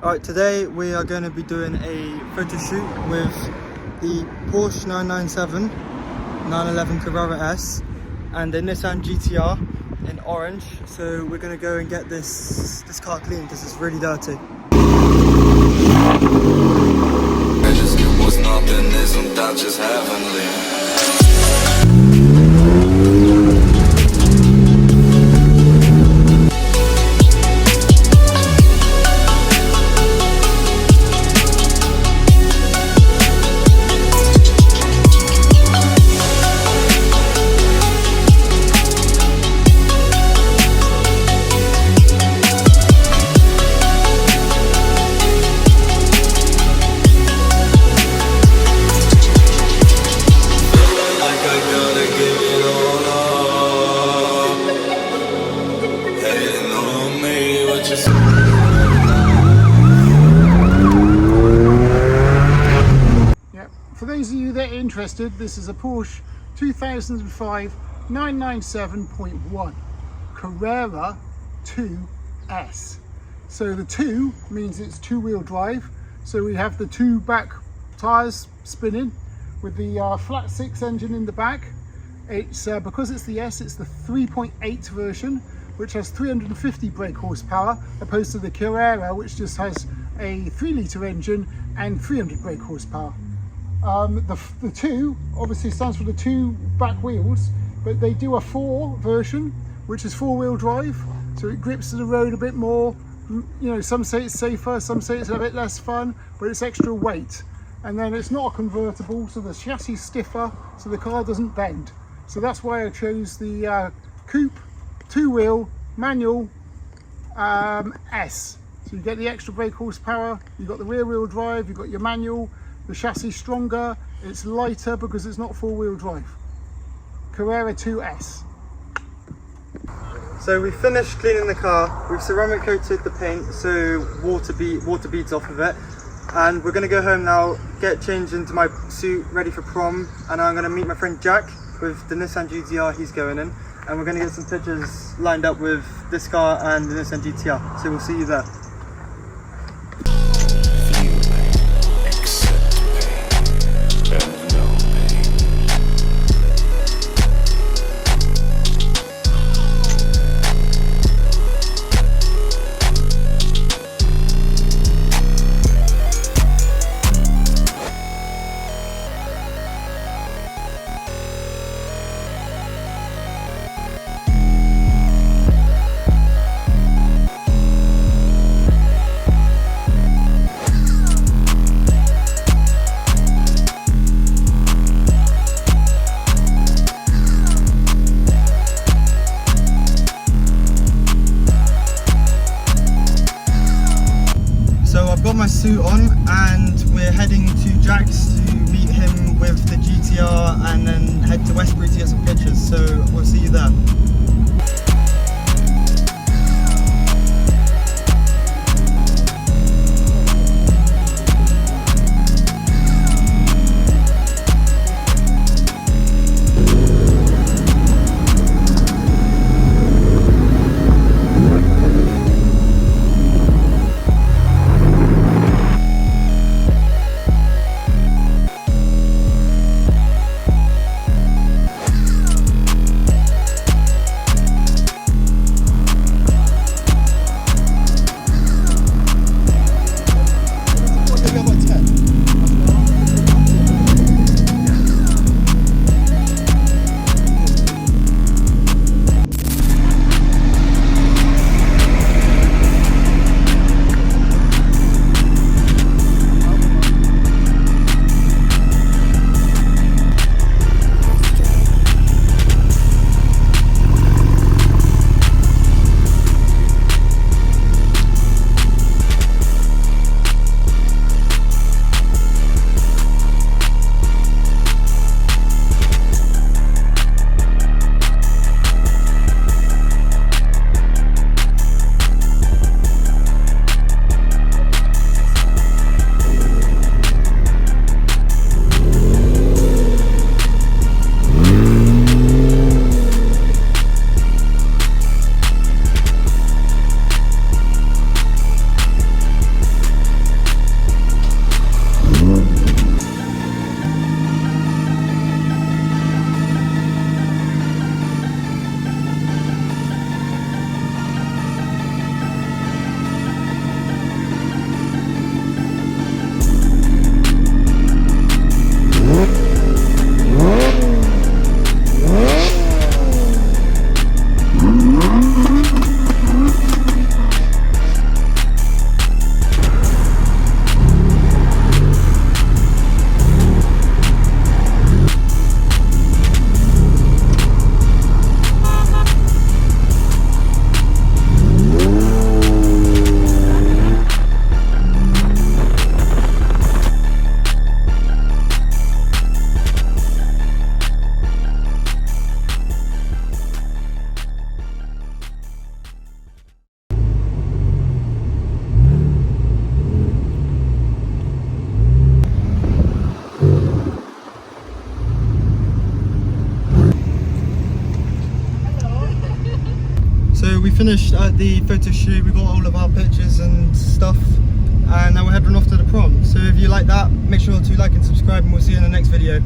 Alright, today we are going to be doing a photo shoot with the Porsche 997 911 Carrera S and the Nissan GT R in orange. So we're going to go and get this car cleaned because it's really dirty. For those of you that are interested, this is a Porsche 2005 997.1 Carrera 2S. So the 2 means it's two-wheel drive. So we have the two back tyres spinning with the flat 6 engine in the back. It's because it's the S, it's the 3.8 version, which has 350 brake horsepower, opposed to the Carrera, which just has a 3-litre engine and 300 brake horsepower. The 2 obviously stands for the two back wheels, but they do a 4 version, which is 4-wheel drive, so it grips to the road a bit more. You know, some say it's safer, some say it's a bit less fun, but it's extra weight. And then it's not a convertible, so the chassis is stiffer, so the car doesn't bend. So that's why I chose the coupe 2-wheel manual S. So you get the extra brake horsepower, you've got the rear wheel drive, you've got your manual. The chassis is stronger, it's lighter because it's not 4-wheel drive. Carrera 2S. So we finished cleaning the car. We've ceramic coated the paint so water beads off of it. And we're going to go home now, get changed into my suit, ready for prom. And I'm going to meet my friend Jack with the Nissan GT R he's going in. And we're going to get some pictures lined up with this car and the Nissan GT R. So we'll see you there. My suit on and we're heading to Jack's to meet him with the GTR and then head to Westbury to get some pictures, so we'll see you there. finished the photo shoot. We got all of our pictures and stuff, and now we're heading off to the prom. So if you like that, make sure to like and subscribe, and we'll see you in the next video.